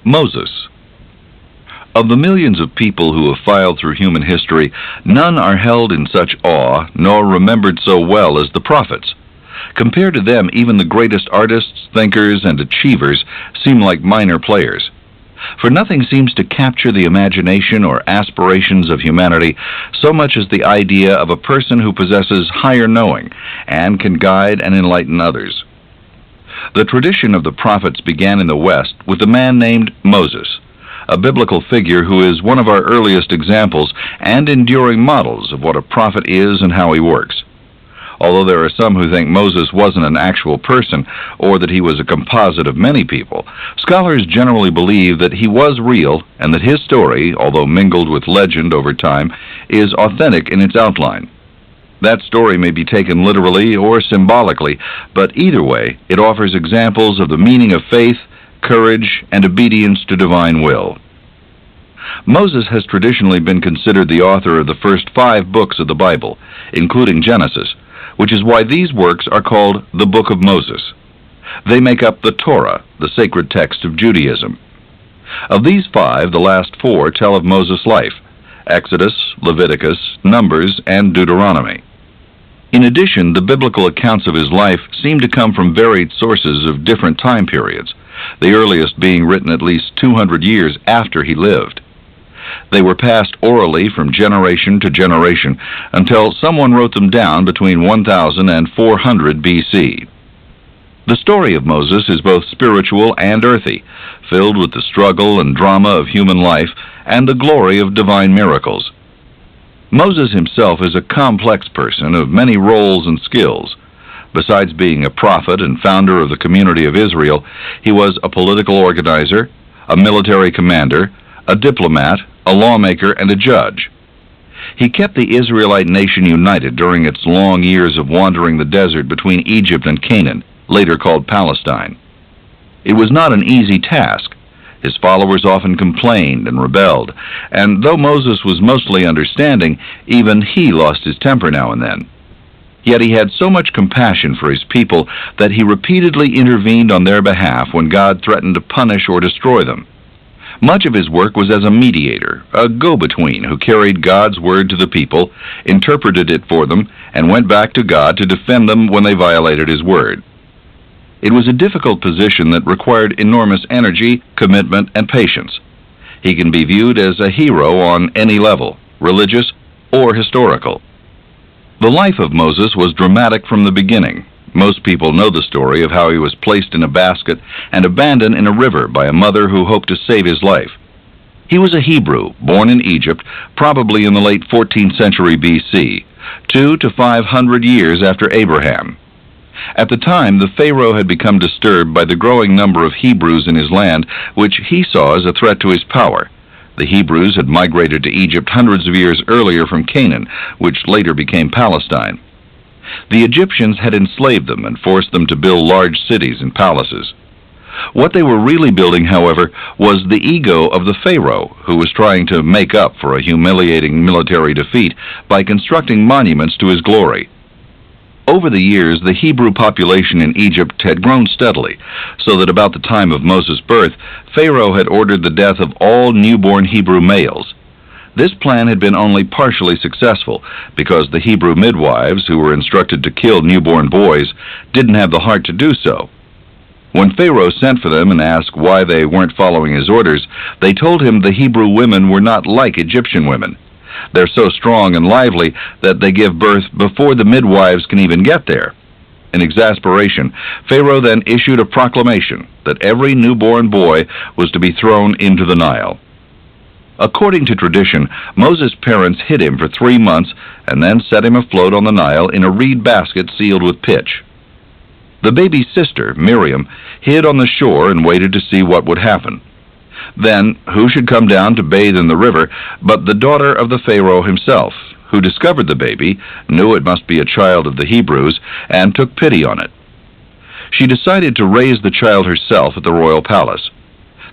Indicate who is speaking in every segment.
Speaker 1: Moses. Of the millions of people who have filed through human history, none are held in such awe nor remembered so well as the prophets. Compared to them, even the greatest artists, thinkers, and achievers seem like minor players. For nothing seems to capture the imagination or aspirations of humanity so much as the idea of a person who possesses higher knowing and can guide and enlighten others. The tradition of the prophets began in the West with a man named Moses, a biblical figure who is one of our earliest examples and enduring models of what a prophet is and how he works. Although there are some who think Moses wasn't an actual person or that he was a composite of many people, scholars generally believe that he was real and that his story, although mingled with legend over time, is authentic in its outline. That story may be taken literally or symbolically, but either way, it offers examples of the meaning of faith, courage, and obedience to divine will. Moses has traditionally been considered the author of the first 5 books of the Bible, including Genesis, which is why these works are called the Book of Moses. They make up the Torah, the sacred text of Judaism. Of these 5, the last 4 tell of Moses' life: Exodus, Leviticus, Numbers, and Deuteronomy. In addition, the biblical accounts of his life seem to come from varied sources of different time periods, the earliest being written at least 200 years after he lived. They were passed orally from generation to generation until someone wrote them down between 1000 and 400 BC. The story of Moses is both spiritual and earthy, filled with the struggle and drama of human life and the glory of divine miracles. Moses himself is a complex person of many roles and skills. Besides being a prophet and founder of the community of Israel, he was a political organizer, a military commander, a diplomat, a lawmaker, and a judge. He kept the Israelite nation united during its long years of wandering the desert between Egypt and Canaan, later called Palestine. It was not an easy task. His followers often complained and rebelled, and though Moses was mostly understanding, even he lost his temper now and then. Yet he had so much compassion for his people that he repeatedly intervened on their behalf when God threatened to punish or destroy them. Much of his work was as a mediator, a go-between who carried God's word to the people, interpreted it for them, and went back to God to defend them when they violated his word. It was a difficult position that required enormous energy, commitment, and patience. He can be viewed as a hero on any level, religious or historical. The life of Moses was dramatic from the beginning. Most people know the story of how he was placed in a basket and abandoned in a river by a mother who hoped to save his life. He was a Hebrew, born in Egypt, probably in the late 14th century BC, 200 to 500 years after Abraham. At the time, the Pharaoh had become disturbed by the growing number of Hebrews in his land, which he saw as a threat to his power. The Hebrews had migrated to Egypt hundreds of years earlier from Canaan, which later became Palestine. The Egyptians had enslaved them and forced them to build large cities and palaces. What they were really building, however, was the ego of the Pharaoh, who was trying to make up for a humiliating military defeat by constructing monuments to his glory. Over the years, the Hebrew population in Egypt had grown steadily, so that about the time of Moses' birth, Pharaoh had ordered the death of all newborn Hebrew males. This plan had been only partially successful because the Hebrew midwives, who were instructed to kill newborn boys, didn't have the heart to do so. When Pharaoh sent for them and asked why they weren't following his orders, they told him the Hebrew women were not like Egyptian women. They're so strong and lively that they give birth before the midwives can even get there. In exasperation, Pharaoh then issued a proclamation that every newborn boy was to be thrown into the Nile. According to tradition, Moses' parents hid him for 3 months and then set him afloat on the Nile in a reed basket sealed with pitch. The baby's sister, Miriam, hid on the shore and waited to see what would happen. Then, who should come down to bathe in the river but the daughter of the Pharaoh himself, who discovered the baby, knew it must be a child of the Hebrews, and took pity on it. She decided to raise the child herself at the royal palace.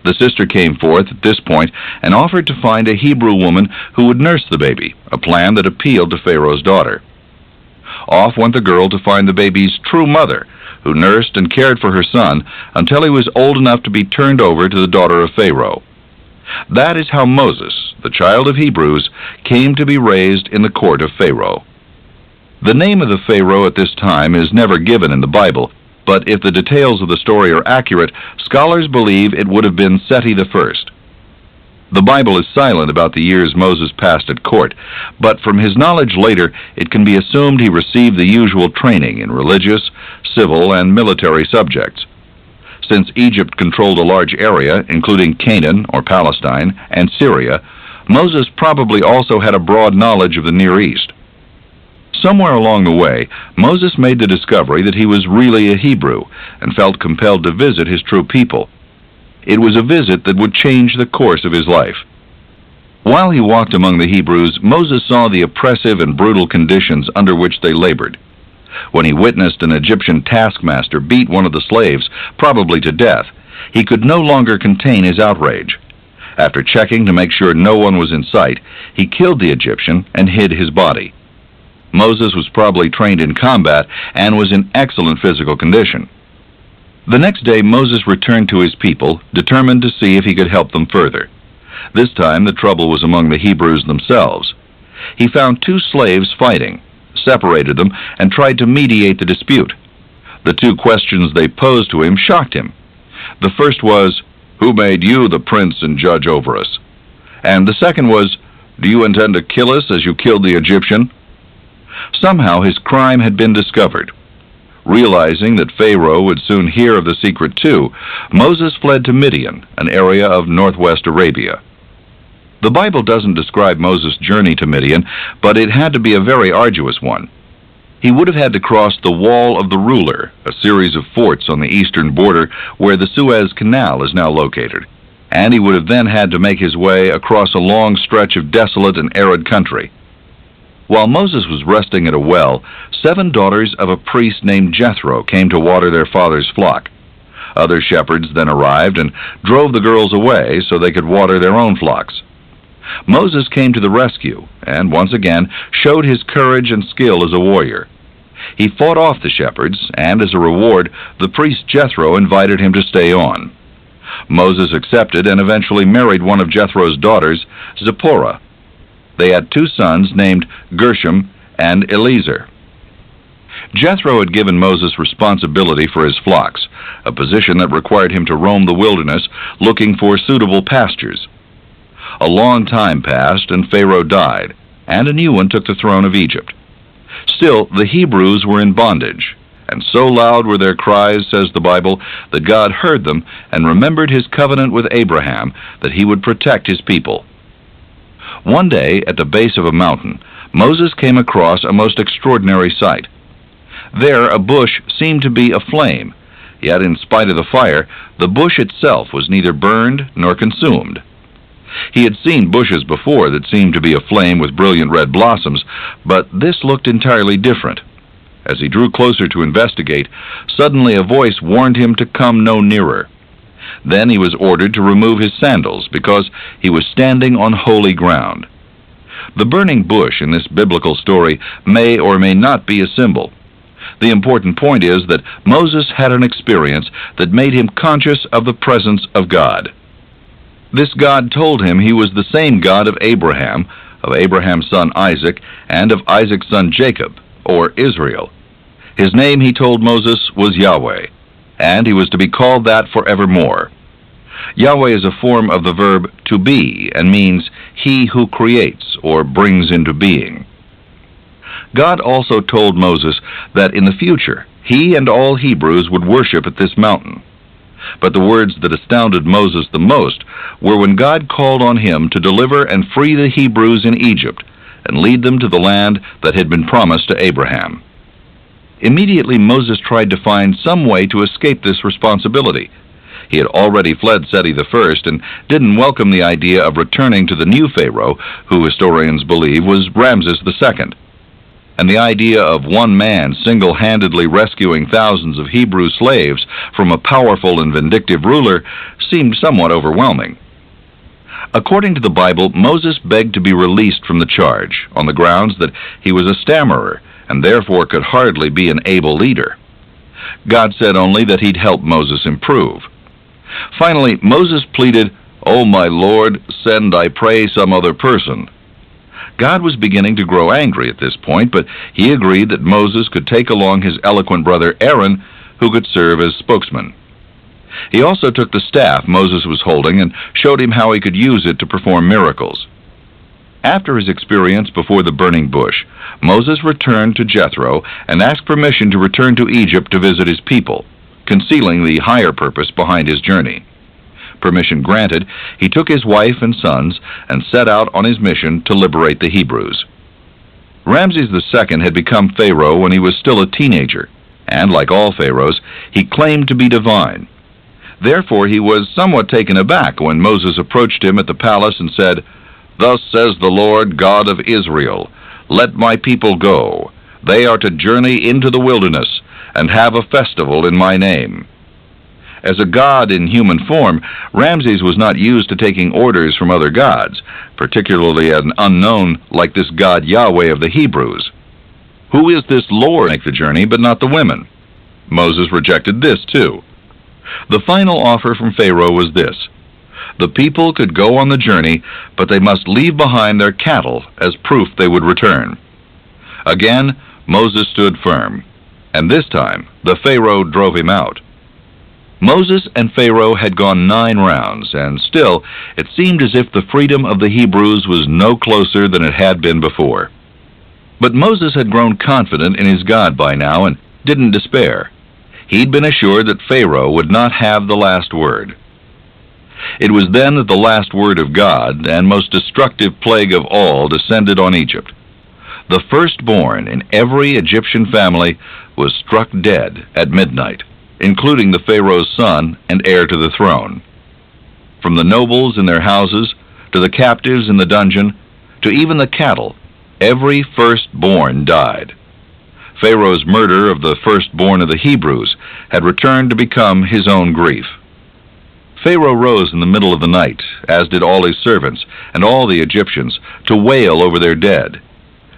Speaker 1: The sister came forth at this point and offered to find a Hebrew woman who would nurse the baby, a plan that appealed to Pharaoh's daughter. Off went the girl to find the baby's true mother, who nursed and cared for her son until he was old enough to be turned over to the daughter of Pharaoh. That is how Moses, the child of Hebrews, came to be raised in the court of Pharaoh. The name of the Pharaoh at this time is never given in the Bible, but if the details of the story are accurate, scholars believe it would have been Seti I. The Bible is silent about the years Moses passed at court, but from his knowledge later, it can be assumed he received the usual training in religious, civil, and military subjects. Since Egypt controlled a large area, including Canaan, or Palestine, and Syria, Moses probably also had a broad knowledge of the Near East. Somewhere along the way, Moses made the discovery that he was really a Hebrew and felt compelled to visit his true people. It was a visit that would change the course of his life. While he walked among the Hebrews, Moses saw the oppressive and brutal conditions under which they labored. When he witnessed an Egyptian taskmaster beat one of the slaves, probably to death, he could no longer contain his outrage. After checking to make sure no one was in sight, he killed the Egyptian and hid his body. Moses was probably trained in combat and was in excellent physical condition. The next day Moses returned to his people, determined to see if he could help them further. This time the trouble was among the Hebrews themselves. He found two slaves fighting, separated them, and tried to mediate the dispute. The two questions they posed to him shocked him. The first was, "Who made you the prince and judge over us?" And the second was, "Do you intend to kill us as you killed the Egyptian?" Somehow his crime had been discovered. Realizing that Pharaoh would soon hear of the secret too, Moses fled to Midian, an area of northwest Arabia. The Bible doesn't describe Moses' journey to Midian, but it had to be a very arduous one. He would have had to cross the Wall of the Ruler, a series of forts on the eastern border where the Suez Canal is now located, and he would have then had to make his way across a long stretch of desolate and arid country. While Moses was resting at a well, 7 daughters of a priest named Jethro came to water their father's flock. Other shepherds then arrived and drove the girls away so they could water their own flocks. Moses came to the rescue and once again showed his courage and skill as a warrior. He fought off the shepherds, and as a reward, the priest Jethro invited him to stay on. Moses accepted and eventually married one of Jethro's daughters, Zipporah. They had 2 sons named Gershom and Eliezer. Jethro had given Moses responsibility for his flocks, a position that required him to roam the wilderness looking for suitable pastures. A long time passed, and Pharaoh died, and a new one took the throne of Egypt. Still, the Hebrews were in bondage, and so loud were their cries, says the Bible, that God heard them and remembered his covenant with Abraham that he would protect his people. One day, at the base of a mountain, Moses came across a most extraordinary sight. There a bush seemed to be aflame, yet in spite of the fire, the bush itself was neither burned nor consumed. He had seen bushes before that seemed to be aflame with brilliant red blossoms, but this looked entirely different. As he drew closer to investigate, suddenly a voice warned him to come no nearer. Then he was ordered to remove his sandals because he was standing on holy ground. The burning bush in this biblical story may or may not be a symbol. The important point is that Moses had an experience that made him conscious of the presence of God. This God told him he was the same God of Abraham's son Isaac, and of Isaac's son Jacob, or Israel. His name, he told Moses, was Yahweh, and he was to be called that forevermore. Yahweh is a form of the verb to be and means he who creates or brings into being. God also told Moses that in the future he and all Hebrews would worship at this mountain. But the words that astounded Moses the most were when God called on him to deliver and free the Hebrews in Egypt and lead them to the land that had been promised to Abraham. Immediately Moses tried to find some way to escape this responsibility. He had already fled Seti I and didn't welcome the idea of returning to the new Pharaoh, who historians believe was Ramses II. And the idea of one man single-handedly rescuing thousands of Hebrew slaves from a powerful and vindictive ruler seemed somewhat overwhelming. According to the Bible, Moses begged to be released from the charge on the grounds that he was a stammerer and therefore could hardly be an able leader. God said only that he'd help Moses improve. Finally, Moses pleaded, "Oh, my Lord, send, I pray, some other person." God was beginning to grow angry at this point, but he agreed that Moses could take along his eloquent brother Aaron, who could serve as spokesman. He also took the staff Moses was holding and showed him how he could use it to perform miracles. After his experience before the burning bush, Moses returned to Jethro and asked permission to return to Egypt to visit his people, concealing the higher purpose behind his journey. Permission granted, he took his wife and sons and set out on his mission to liberate the Hebrews. Ramses II had become Pharaoh when he was still a teenager, and like all pharaohs, he claimed to be divine. Therefore, he was somewhat taken aback when Moses approached him at the palace and said, "Thus says the Lord God of Israel, let my people go. They are to journey into the wilderness and have a festival in my name." As a god in human form, Ramses was not used to taking orders from other gods, particularly an unknown like this God Yahweh of the Hebrews. Who is this Lord make the journey but not the women? Moses rejected this too. The final offer from Pharaoh was this: the people could go on the journey, but they must leave behind their cattle as proof they would return. Again, Moses stood firm, and this time the Pharaoh drove him out. Moses and Pharaoh had gone 9 rounds, and still it seemed as if the freedom of the Hebrews was no closer than it had been before. But Moses had grown confident in his God by now and didn't despair. He'd been assured that Pharaoh would not have the last word. It was then that the last word of God, and most destructive plague of all, descended on Egypt. The firstborn in every Egyptian family was struck dead at midnight, including the Pharaoh's son and heir to the throne. From the nobles in their houses, to the captives in the dungeon, to even the cattle, every firstborn died. Pharaoh's murder of the firstborn of the Hebrews had returned to become his own grief. Pharaoh rose in the middle of the night, as did all his servants and all the Egyptians, to wail over their dead.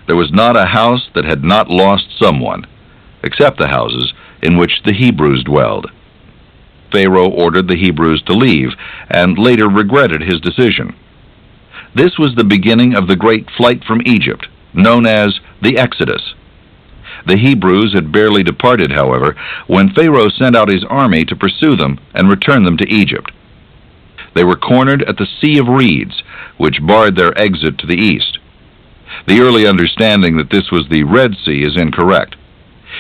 Speaker 1: There was not a house that had not lost someone, except the houses in which the Hebrews dwelled. Pharaoh ordered the Hebrews to leave, and later regretted his decision. This was the beginning of the great flight from Egypt, known as the Exodus. The Hebrews had barely departed, however, when Pharaoh sent out his army to pursue them and return them to Egypt. They were cornered at the Sea of Reeds, which barred their exit to the east. The early understanding that this was the Red Sea is incorrect.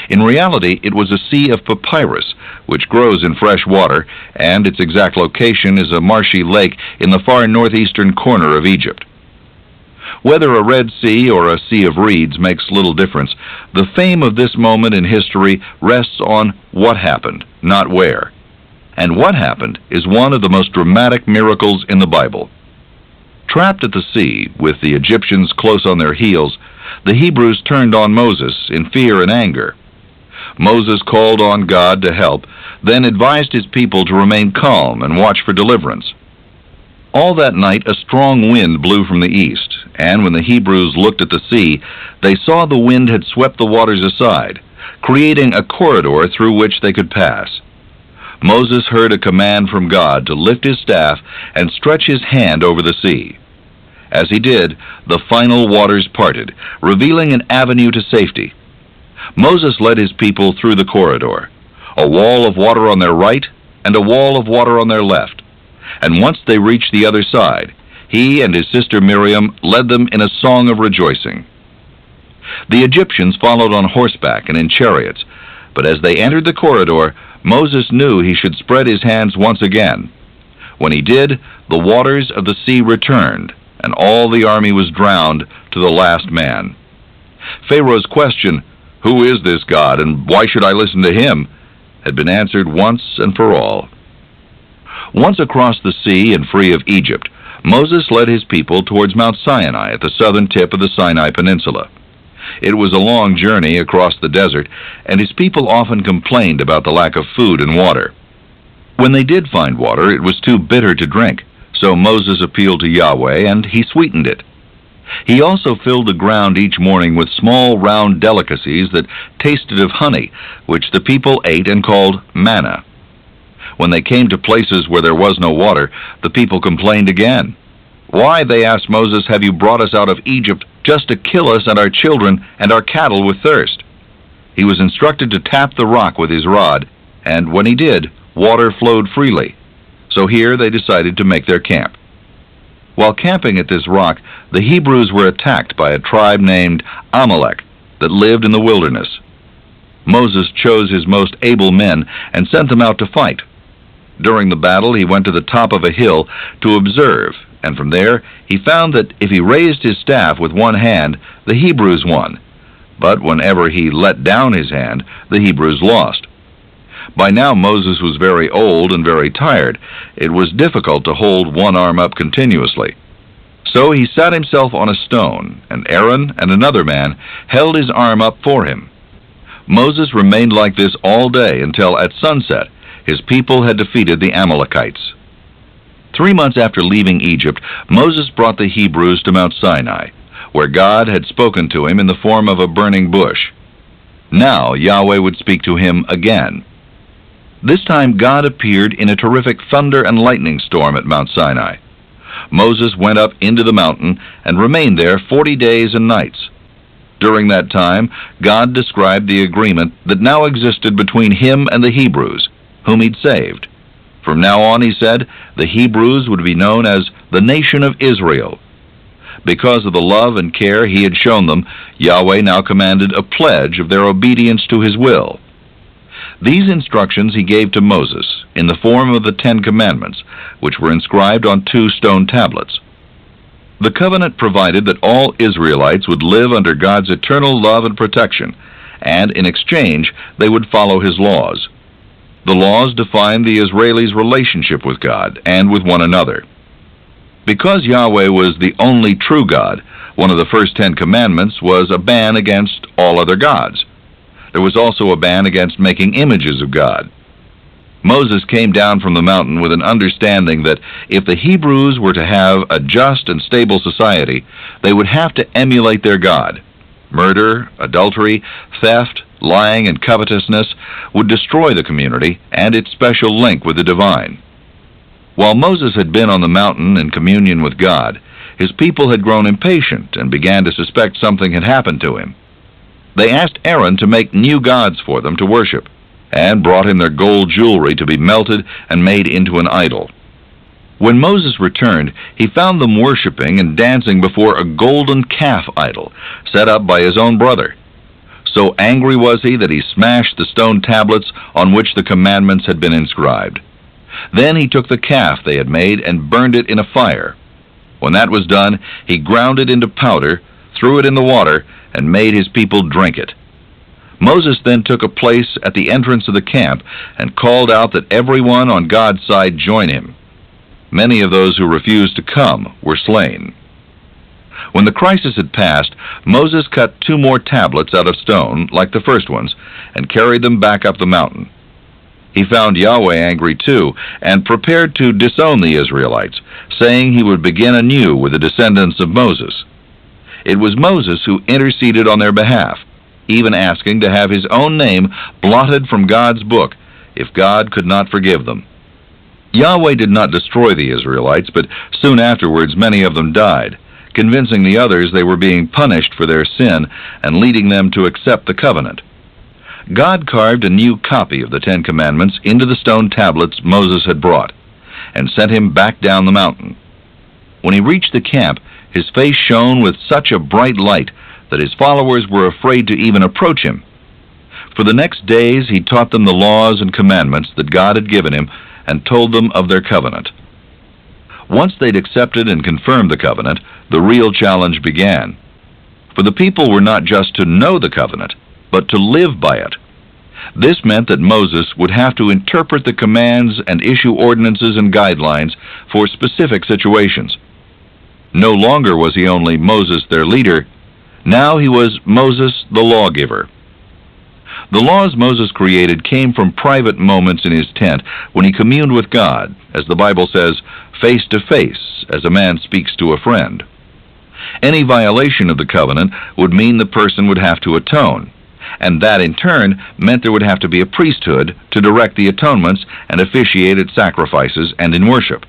Speaker 1: In reality, it was a sea of papyrus, which grows in fresh water, and its exact location is a marshy lake in the far northeastern corner of Egypt. Whether a Red Sea or a Sea of Reeds makes little difference. The fame of this moment in history rests on what happened, not where. And what happened is one of the most dramatic miracles in the Bible. Trapped at the sea, with the Egyptians close on their heels, the Hebrews turned on Moses in fear and anger. Moses called on God to help, then advised his people to remain calm and watch for deliverance. All that night a strong wind blew from the east, and when the Hebrews looked at the sea, they saw the wind had swept the waters aside, creating a corridor through which they could pass. Moses heard a command from God to lift his staff and stretch his hand over the sea. As he did, the final waters parted, revealing an avenue to safety. Moses led his people through the corridor, a wall of water on their right and a wall of water on their left. And once they reached the other side, he and his sister Miriam led them in a song of rejoicing. The Egyptians followed on horseback and in chariots, but as they entered the corridor, Moses knew he should spread his hands once again. When he did, the waters of the sea returned, and all the army was drowned to the last man. Pharaoh's question, "Who is this God, and why should I listen to him?" had been answered once and for all. Once across the sea and free of Egypt, Moses led his people towards Mount Sinai at the southern tip of the Sinai Peninsula. It was a long journey across the desert, and his people often complained about the lack of food and water. When they did find water, it was too bitter to drink, so Moses appealed to Yahweh, and he sweetened it. He also filled the ground each morning with small round delicacies that tasted of honey, which the people ate and called manna. When they came to places where there was no water, the people complained again. "Why," they asked Moses, "have you brought us out of Egypt just to kill us and our children and our cattle with thirst?" He was instructed to tap the rock with his rod, and when he did, water flowed freely. So here they decided to make their camp. While camping at this rock, the Hebrews were attacked by a tribe named Amalek that lived in the wilderness. Moses chose his most able men and sent them out to fight. During the battle, he went to the top of a hill to observe, and from there he found that if he raised his staff with one hand, the Hebrews won. But whenever he let down his hand, the Hebrews lost. By now Moses was very old and very tired. It was difficult to hold one arm up continuously. So he sat himself on a stone, and Aaron and another man held his arm up for him. Moses remained like this all day until at sunset his people had defeated the Amalekites. 3 months after leaving Egypt, Moses brought the Hebrews to Mount Sinai, where God had spoken to him in the form of a burning bush. Now Yahweh would speak to him again. This time God appeared in a terrific thunder and lightning storm at Mount Sinai. Moses went up into the mountain and remained there 40 days and nights. During that time, God described the agreement that now existed between him and the Hebrews, whom he'd saved. From now on, he said, the Hebrews would be known as the nation of Israel. Because of the love and care he had shown them, Yahweh now commanded a pledge of their obedience to his will. These instructions he gave to Moses in the form of the 10 Commandments, which were inscribed on 2 stone tablets. The covenant provided that all Israelites would live under God's eternal love and protection, and in exchange they would follow his laws. The laws defined the Israelis' relationship with God and with one another. Because Yahweh was the only true God, one of the first 10 Commandments was a ban against all other gods. There was also a ban against making images of God. Moses came down from the mountain with an understanding that if the Hebrews were to have a just and stable society, they would have to emulate their God. Murder, adultery, theft, lying, and covetousness would destroy the community and its special link with the divine. While Moses had been on the mountain in communion with God, his people had grown impatient and began to suspect something had happened to him. They asked Aaron to make new gods for them to worship, and brought him their gold jewelry to be melted and made into an idol. When Moses returned, he found them worshiping and dancing before a golden calf idol set up by his own brother. So angry was he that he smashed the stone tablets on which the commandments had been inscribed. Then he took the calf they had made and burned it in a fire. When that was done, he ground it into powder, threw it in the water, and made his people drink it. Moses then took a place at the entrance of the camp and called out that everyone on God's side join him. Many of those who refused to come were slain. When the crisis had passed, Moses cut 2 more tablets out of stone, like the first ones, and carried them back up the mountain. He found Yahweh angry too, and prepared to disown the Israelites, saying he would begin anew with the descendants of Moses. It was Moses who interceded on their behalf, even asking to have his own name blotted from God's book, if God could not forgive them. Yahweh did not destroy the Israelites, but soon afterwards many of them died, convincing the others they were being punished for their sin and leading them to accept the covenant. God carved a new copy of the 10 Commandments into the stone tablets Moses had brought, and sent him back down the mountain. When he reached the camp, his face shone with such a bright light that his followers were afraid to even approach him. For the next days he taught them the laws and commandments that God had given him and told them of their covenant. Once they'd accepted and confirmed the covenant, the real challenge began. For the people were not just to know the covenant, but to live by it. This meant that Moses would have to interpret the commands and issue ordinances and guidelines for specific situations. No longer was he only Moses, their leader. Now he was Moses, the lawgiver. The laws Moses created came from private moments in his tent when he communed with God, as the Bible says, face to face, as a man speaks to a friend. Any violation of the covenant would mean the person would have to atone, and that in turn meant there would have to be a priesthood to direct the atonements and officiate at sacrifices and in worship.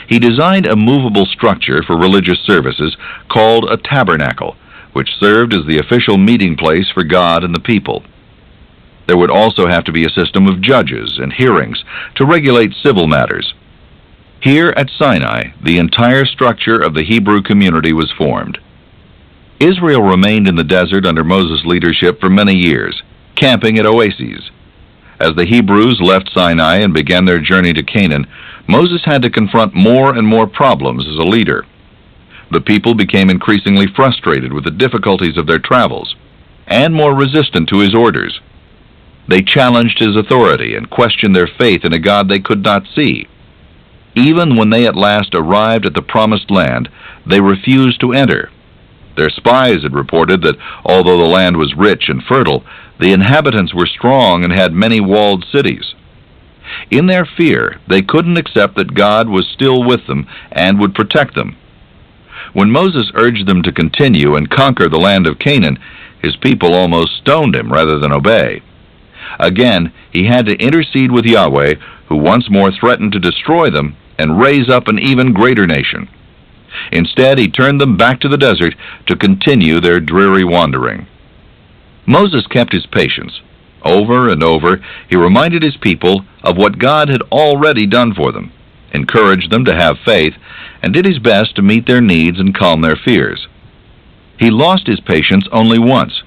Speaker 1: He designed a movable structure for religious services called a tabernacle, which served as the official meeting place for God and the people. There would also have to be a system of judges and hearings to regulate civil matters. Here at Sinai, the entire structure of the Hebrew community was formed. Israel remained in the desert under Moses' leadership for many years, camping at oases. As the Hebrews left Sinai and began their journey to Canaan, Moses had to confront more and more problems as a leader. The people became increasingly frustrated with the difficulties of their travels, and more resistant to his orders. They challenged his authority and questioned their faith in a God they could not see. Even when they at last arrived at the promised land, they refused to enter. Their spies had reported that although the land was rich and fertile, the inhabitants were strong and had many walled cities. In their fear, they couldn't accept that God was still with them and would protect them. When Moses urged them to continue and conquer the land of Canaan, his people almost stoned him rather than obey. Again, he had to intercede with Yahweh, who once more threatened to destroy them and raise up an even greater nation. Instead, he turned them back to the desert to continue their dreary wandering. Moses kept his patience. Over and over, he reminded his people of what God had already done for them, encouraged them to have faith, and did his best to meet their needs and calm their fears. He lost his patience only once.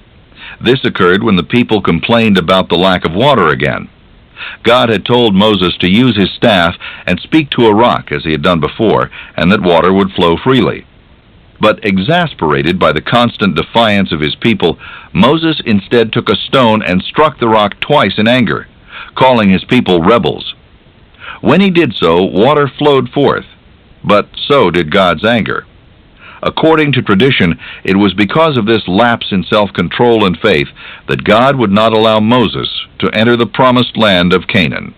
Speaker 1: This occurred when the people complained about the lack of water again. God had told Moses to use his staff and speak to a rock as he had done before, and that water would flow freely. But exasperated by the constant defiance of his people, Moses instead took a stone and struck the rock twice in anger, calling his people rebels. When he did so, water flowed forth, but so did God's anger. According to tradition, it was because of this lapse in self-control and faith that God would not allow Moses to enter the promised land of Canaan.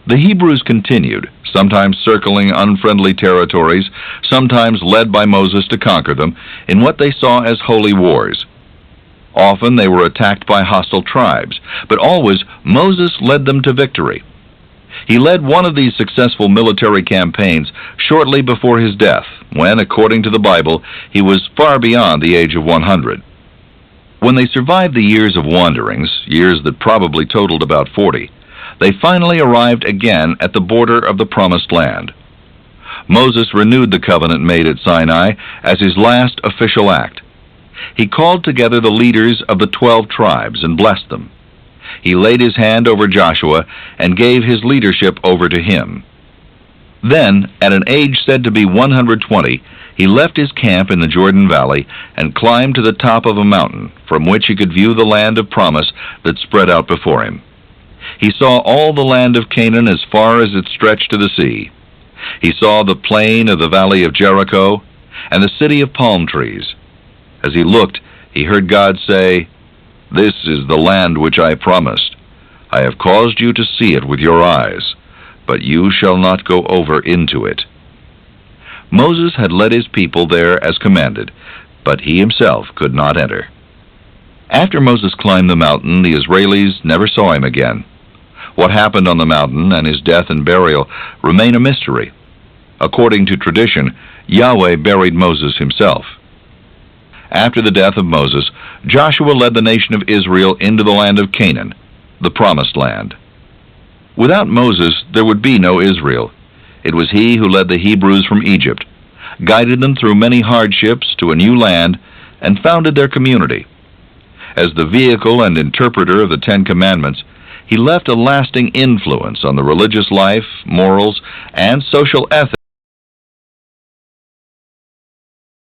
Speaker 1: The Hebrews continued, sometimes circling unfriendly territories, sometimes led by Moses to conquer them, in what they saw as holy wars. Often they were attacked by hostile tribes, but always Moses led them to victory. He led one of these successful military campaigns shortly before his death, when, according to the Bible, he was far beyond the age of 100. When they survived the years of wanderings, years that probably totaled about 40, they finally arrived again at the border of the Promised Land. Moses renewed the covenant made at Sinai as his last official act. He called together the leaders of the 12 tribes and blessed them. He laid his hand over Joshua and gave his leadership over to him. Then, at an age said to be 120, he left his camp in the Jordan Valley and climbed to the top of a mountain from which he could view the land of promise that spread out before him. He saw all the land of Canaan as far as it stretched to the sea. He saw the plain of the valley of Jericho and the city of palm trees. As he looked, he heard God say, "This is the land which I promised. I have caused you to see it with your eyes, but you shall not go over into it." Moses had led his people there as commanded, but he himself could not enter. After Moses climbed the mountain, the Israelis never saw him again. What happened on the mountain and his death and burial remain a mystery. According to tradition, Yahweh buried Moses himself. After the death of Moses, Joshua led the nation of Israel into the land of Canaan, the Promised Land. Without Moses, there would be no Israel. It was he who led the Hebrews from Egypt, guided them through many hardships to a new land, and founded their community. As the vehicle and interpreter of the Ten Commandments, he left a lasting influence on the religious life, morals, and social ethics